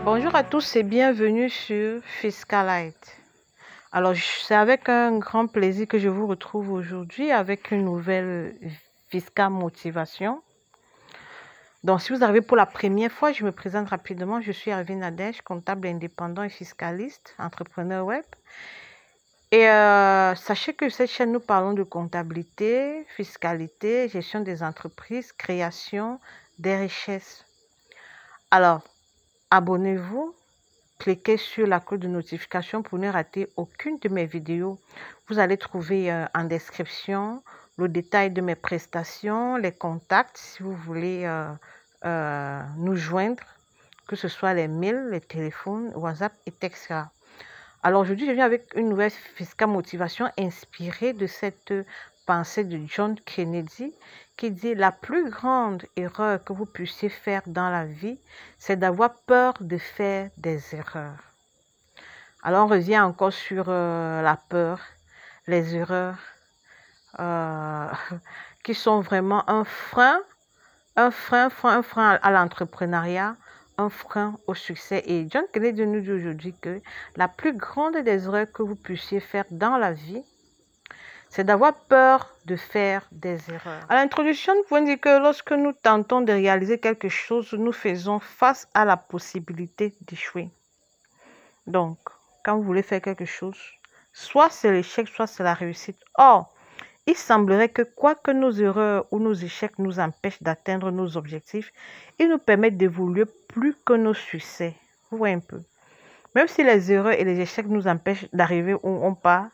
Bonjour à tous et bienvenue sur Fiscalite. Alors, c'est avec un grand plaisir que je vous retrouve aujourd'hui avec une nouvelle Fiscal Motivation. Donc, si vous arrivez pour la première fois, je me présente rapidement. Je suis Hervé Nadège, comptable indépendant et fiscaliste, entrepreneur web. Et sachez que cette chaîne, nous parlons de comptabilité, fiscalité, gestion des entreprises, création des richesses. Alors, abonnez-vous. Cliquez sur la cloche de notification pour ne rater aucune de mes vidéos. Vous allez trouver en description le détail de mes prestations, les contacts si vous voulez nous joindre, que ce soit les mails, les téléphones, WhatsApp, etc. Alors aujourd'hui, je viens avec une nouvelle Fiscal Motivation inspirée de cette pensée de John Kennedy qui dit: la plus grande erreur que vous puissiez faire dans la vie, c'est d'avoir peur de faire des erreurs. Alors on revient encore sur la peur, les erreurs qui sont vraiment un frein à l'entrepreneuriat, un frein au succès. Et John Kennedy nous dit aujourd'hui que la plus grande des erreurs que vous puissiez faire dans la vie, c'est d'avoir peur de faire des erreurs. À l'introduction, nous pouvons dire que lorsque nous tentons de réaliser quelque chose, nous faisons face à la possibilité d'échouer. Donc, quand vous voulez faire quelque chose, soit c'est l'échec, soit c'est la réussite. Or, il semblerait que quoi que nos erreurs ou nos échecs nous empêchent d'atteindre nos objectifs, ils nous permettent d'évoluer plus que nos succès. Vous voyez un peu. Même si les erreurs et les échecs nous empêchent d'arriver où on part,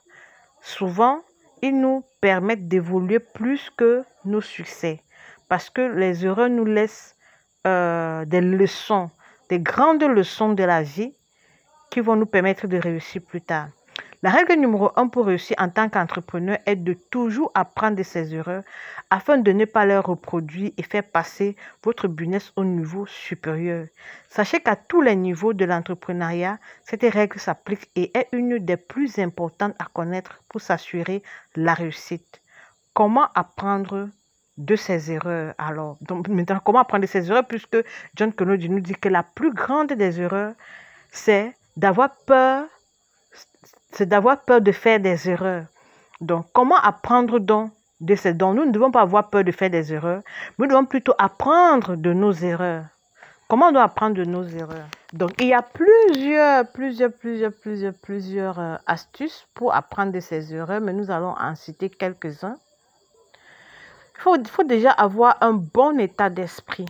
souvent, ils nous permettent d'évoluer plus que nos succès. Parce que les erreurs nous laissent des leçons, des grandes leçons de la vie qui vont nous permettre de réussir plus tard. La règle numéro 1 pour réussir en tant qu'entrepreneur est de toujours apprendre de ses erreurs afin de ne pas les reproduire et faire passer votre business au niveau supérieur. Sachez qu'à tous les niveaux de l'entrepreneuriat, cette règle s'applique et est une des plus importantes à connaître pour s'assurer la réussite. Comment apprendre de ses erreurs alors? Donc, maintenant, comment apprendre de ses erreurs puisque John Kennedy nous dit que la plus grande des erreurs, c'est d'avoir peur de faire des erreurs. Donc, comment apprendre de ces dons? Nous ne devons pas avoir peur de faire des erreurs, nous devons plutôt apprendre de nos erreurs. Comment on doit apprendre de nos erreurs? Donc, il y a plusieurs astuces pour apprendre de ces erreurs, mais nous allons en citer quelques-uns. Il faut déjà avoir un bon état d'esprit.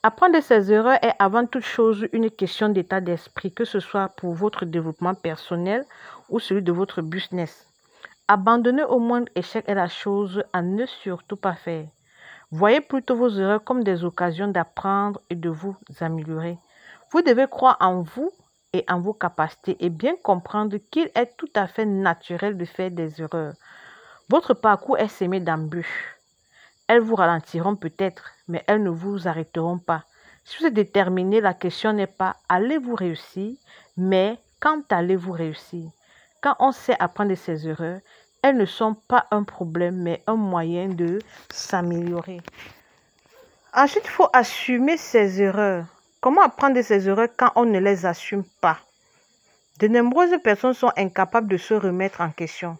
Apprendre de ses erreurs est avant toute chose une question d'état d'esprit, que ce soit pour votre développement personnel ou celui de votre business. Abandonner au moindre échec est la chose à ne surtout pas faire. Voyez plutôt vos erreurs comme des occasions d'apprendre et de vous améliorer. Vous devez croire en vous et en vos capacités et bien comprendre qu'il est tout à fait naturel de faire des erreurs. Votre parcours est semé d'embûches. Elles vous ralentiront peut-être, mais elles ne vous arrêteront pas. Si vous êtes déterminé, la question n'est pas allez-vous réussir, mais quand allez-vous réussir? Quand on sait apprendre de ses erreurs, elles ne sont pas un problème, mais un moyen de s'améliorer. Ensuite, il faut assumer ses erreurs. Comment apprendre de ses erreurs quand on ne les assume pas? De nombreuses personnes sont incapables de se remettre en question,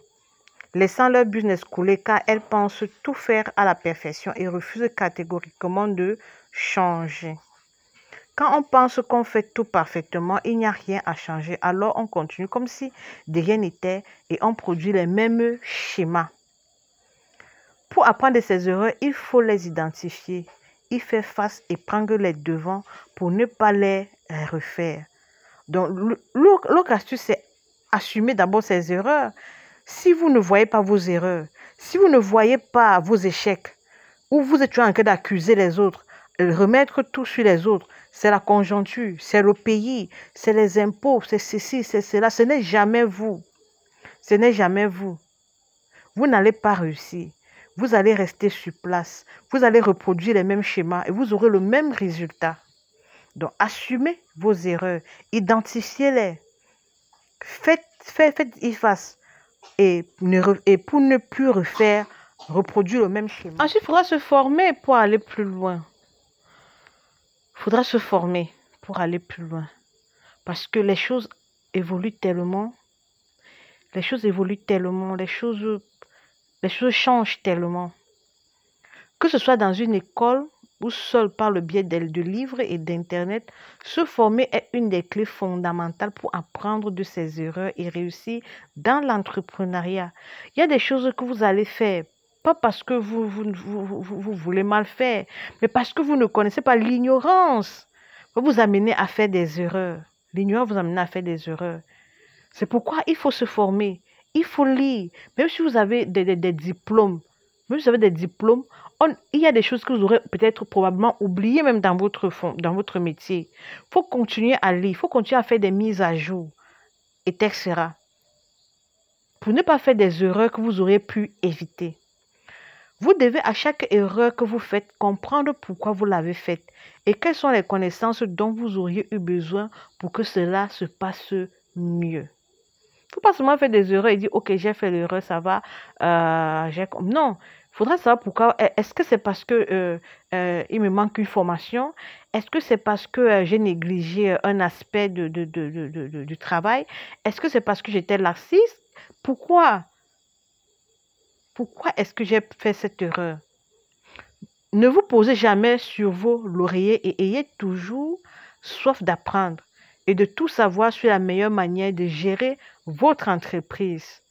laissant leur business couler car elles pensent tout faire à la perfection et refusent catégoriquement de changer. Quand on pense qu'on fait tout parfaitement, il n'y a rien à changer. Alors on continue comme si de rien n'était et on produit les mêmes schémas. Pour apprendre de ses erreurs, il faut les identifier, y faire face et prendre les devants pour ne pas les refaire. Donc l'autre astuce, c'est assumer d'abord ses erreurs. Si vous ne voyez pas vos erreurs, si vous ne voyez pas vos échecs, ou vous êtes en train d'accuser les autres, remettre tout sur les autres, c'est la conjoncture, c'est le pays, c'est les impôts, c'est ceci, c'est cela, ce n'est jamais vous. Ce n'est jamais vous. Vous n'allez pas réussir. Vous allez rester sur place. Vous allez reproduire les mêmes schémas et vous aurez le même résultat. Donc, assumez vos erreurs, identifiez-les, faites-y face. Et pour ne plus reproduire le même schéma. Ensuite, il faudra se former pour aller plus loin. Il faudra se former pour aller plus loin. Parce que les choses évoluent tellement, les choses évoluent tellement, les choses changent tellement. Que ce soit dans une école ou seul par le biais de livres et d'Internet, se former est une des clés fondamentales pour apprendre de ses erreurs et réussir dans l'entrepreneuriat. Il y a des choses que vous allez faire, pas parce que vous voulez mal faire, mais parce que vous ne connaissez pas. L'ignorance va vous amener à faire des erreurs. L'ignorance vous amène à faire des erreurs. C'est pourquoi il faut se former, il faut lire. Même si vous avez des diplômes, il y a des choses que vous aurez peut-être probablement oubliées même dans votre métier. Il faut continuer à lire, il faut continuer à faire des mises à jour, etc. Pour ne pas faire des erreurs que vous auriez pu éviter. Vous devez à chaque erreur que vous faites comprendre pourquoi vous l'avez faite et quelles sont les connaissances dont vous auriez eu besoin pour que cela se passe mieux. Il ne faut pas seulement faire des erreurs et dire, ok, j'ai fait l'erreur, ça va. Non, il faudra savoir pourquoi. Est-ce que c'est parce que il me manque une formation? Est-ce que c'est parce que j'ai négligé un aspect du travail? Est-ce que c'est parce que j'étais laxiste? Pourquoi? Pourquoi est-ce que j'ai fait cette erreur? Ne vous posez jamais sur vos lauriers et ayez toujours soif d'apprendre et de tout savoir sur la meilleure manière de gérer votre entreprise.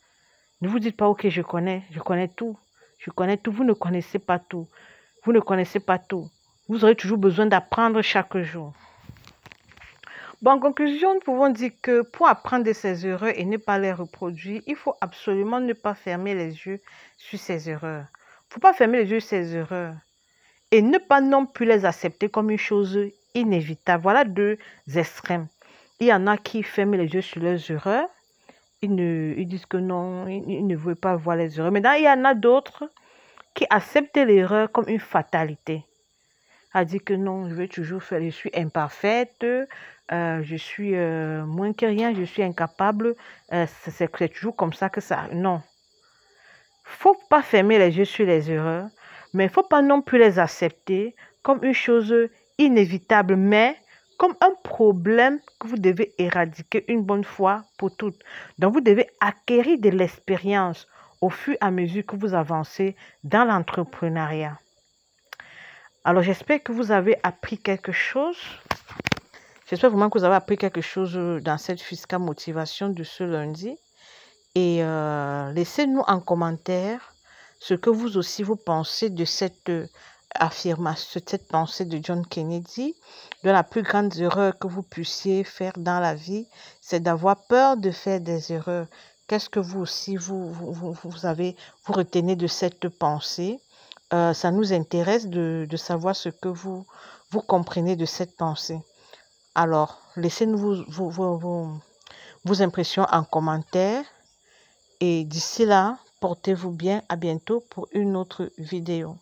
Ne vous dites pas, ok, je connais tout. Je connais tout. Vous ne connaissez pas tout. Vous ne connaissez pas tout. Vous aurez toujours besoin d'apprendre chaque jour. Bon, en conclusion, nous pouvons dire que pour apprendre de ses erreurs et ne pas les reproduire, il faut absolument ne pas fermer les yeux sur ses erreurs. Il ne faut pas fermer les yeux sur ses erreurs. Et ne pas non plus les accepter comme une chose inévitable. Voilà deux extrêmes. Il y en a qui ferment les yeux sur leurs erreurs. Ils disent que non, ils ne veulent pas voir les erreurs. Mais il y en a d'autres qui acceptent l'erreur comme une fatalité. À dire que non, je vais toujours faire, je suis imparfaite, je suis moins que rien, je suis incapable. C'est toujours comme ça que ça... Non. Faut pas fermer les yeux sur les erreurs, mais il ne faut pas non plus les accepter comme une chose inévitable, mais comme un problème que vous devez éradiquer une bonne fois pour toutes. Donc, vous devez acquérir de l'expérience au fur et à mesure que vous avancez dans l'entrepreneuriat. Alors, j'espère que vous avez appris quelque chose. J'espère vraiment que vous avez appris quelque chose dans cette Fisca Motivation de ce lundi. Et laissez-nous en commentaire ce que vous aussi vous pensez de cette affirmation, cette pensée de John Kennedy, de la plus grande erreur que vous puissiez faire dans la vie, c'est d'avoir peur de faire des erreurs. Qu'est-ce que vous aussi vous retenez de cette pensée? Ça nous intéresse de savoir ce que vous comprenez de cette pensée. Alors, laissez-nous vos impressions en commentaire. Et d'ici là, portez-vous bien. À bientôt pour une autre vidéo.